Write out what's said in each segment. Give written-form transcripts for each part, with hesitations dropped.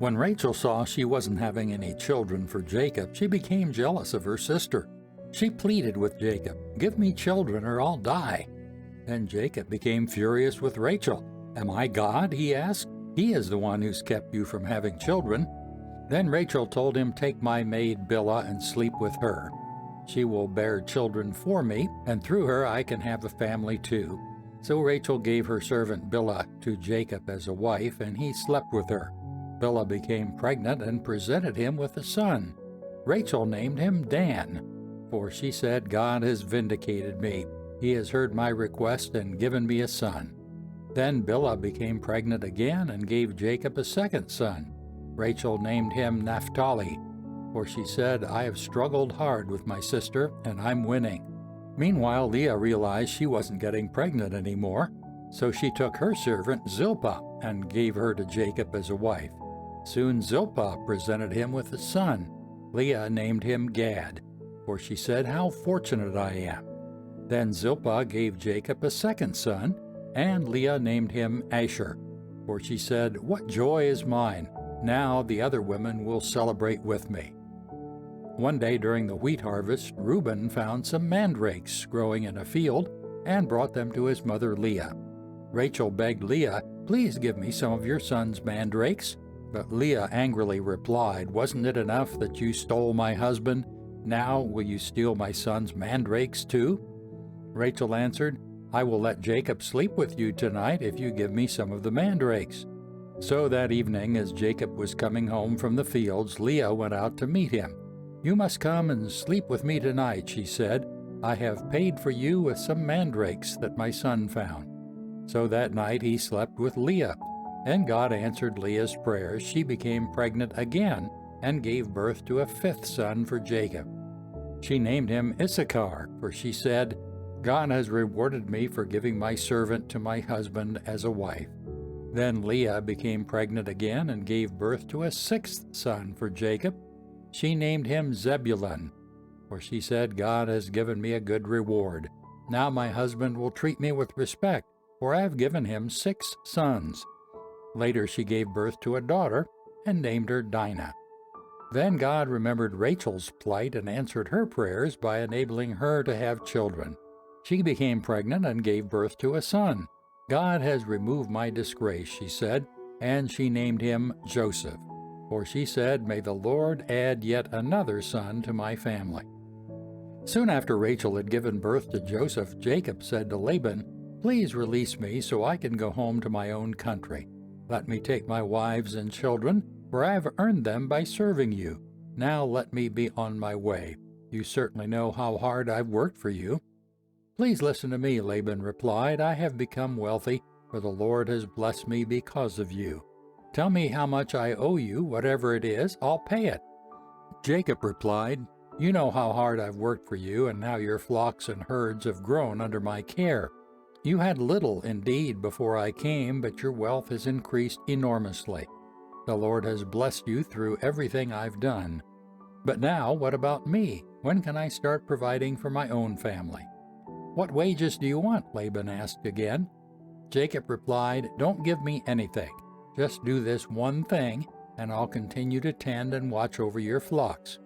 When Rachel saw she wasn't having any children for Jacob, she became jealous of her sister. She pleaded with Jacob, "Give me children or I'll die." Then Jacob became furious with Rachel. "Am I God?" he asked. "He is the one who's kept you from having children." Then Rachel told him, "Take my maid Bilhah and sleep with her. She will bear children for me, and through her I can have a family too." So Rachel gave her servant Bilhah to Jacob as a wife, and he slept with her. Bilhah became pregnant and presented him with a son. Rachel named him Dan, for she said, "God has vindicated me. He has heard my request and given me a son." Then Bilhah became pregnant again and gave Jacob a second son. Rachel named him Naphtali, for she said, "I have struggled hard with my sister, and I'm winning." Meanwhile, Leah realized she wasn't getting pregnant anymore, so she took her servant Zilpah and gave her to Jacob as a wife. Soon Zilpah presented him with a son. Leah named him Gad, for she said, "How fortunate I am." Then Zilpah gave Jacob a second son, and Leah named him Asher, for she said, "What joy is mine! Now the other women will celebrate with me." One day during the wheat harvest, Reuben found some mandrakes growing in a field and brought them to his mother Leah. Rachel begged Leah, "Please give me some of your son's mandrakes." But Leah angrily replied, "Wasn't it enough that you stole my husband? Now will you steal my son's mandrakes too?" Rachel answered, "I will let Jacob sleep with you tonight if you give me some of the mandrakes." So that evening, as Jacob was coming home from the fields, Leah went out to meet him. "You must come and sleep with me tonight," she said. "I have paid for you with some mandrakes that my son found." So that night he slept with Leah, and God answered Leah's prayers. She became pregnant again and gave birth to a fifth son for Jacob. She named him Issachar, for she said, "God has rewarded me for giving my servant to my husband as a wife." Then Leah became pregnant again and gave birth to a sixth son for Jacob. She named him Zebulun, for she said, "God has given me a good reward. Now my husband will treat me with respect, for I have given him 6 sons." Later she gave birth to a daughter and named her Dinah. Then God remembered Rachel's plight and answered her prayers by enabling her to have children. She became pregnant and gave birth to a son. "God has removed my disgrace," she said, and she named him Joseph. For she said, "May the Lord add yet another son to my family." Soon after Rachel had given birth to Joseph, Jacob said to Laban, "Please release me so I can go home to my own country. Let me take my wives and children, for I have earned them by serving you. Now let me be on my way. You certainly know how hard I've worked for you." "Please listen to me," Laban replied. "I have become wealthy, for the Lord has blessed me because of you. Tell me how much I owe you. Whatever it is, I'll pay it." Jacob replied, "You know how hard I've worked for you, and how your flocks and herds have grown under my care. You had little indeed before I came, but your wealth has increased enormously. The Lord has blessed you through everything I've done. But now, what about me? When can I start providing for my own family?" "What wages do you want?" Laban asked again. Jacob replied, "Don't give me anything. Just do this one thing, and I'll continue to tend and watch over your flocks.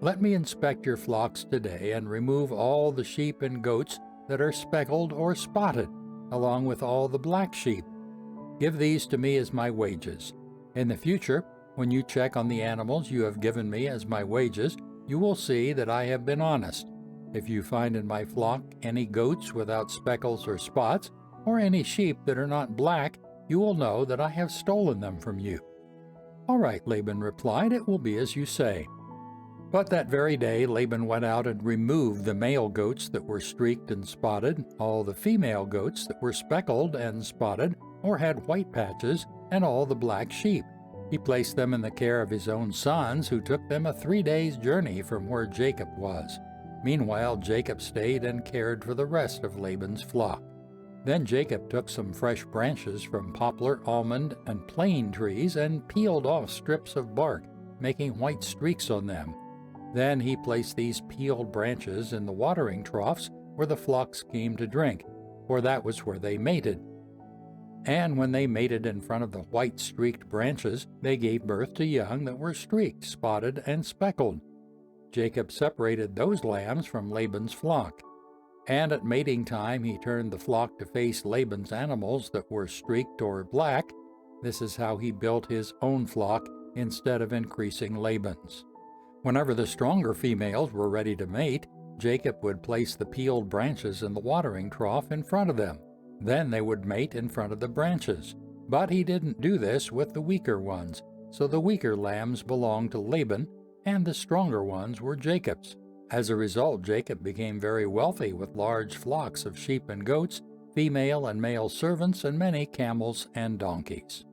Let me inspect your flocks today and remove all the sheep and goats that are speckled or spotted, along with all the black sheep. Give these to me as my wages. In the future, when you check on the animals you have given me as my wages, you will see that I have been honest. If you find in my flock any goats without speckles or spots, or any sheep that are not black, you will know that I have stolen them from you." "All right," Laban replied, "it will be as you say." But that very day Laban went out and removed the male goats that were streaked and spotted, all the female goats that were speckled and spotted or had white patches, and all the black sheep. He placed them in the care of his own sons, who took them a 3 days' journey from where Jacob was. Meanwhile Jacob stayed and cared for the rest of Laban's flock. Then Jacob took some fresh branches from poplar, almond, and plane trees and peeled off strips of bark, making white streaks on them. Then he placed these peeled branches in the watering troughs where the flocks came to drink, for that was where they mated. And when they mated in front of the white streaked branches, they gave birth to young that were streaked, spotted, and speckled. Jacob separated those lambs from Laban's flock. And at mating time he turned the flock to face Laban's animals that were streaked or black. This is how he built his own flock instead of increasing Laban's. Whenever the stronger females were ready to mate, Jacob would place the peeled branches in the watering trough in front of them. Then they would mate in front of the branches. But he didn't do this with the weaker ones, so the weaker lambs belonged to Laban, and the stronger ones were Jacob's. As a result, Jacob became very wealthy with large flocks of sheep and goats, female and male servants, and many camels and donkeys.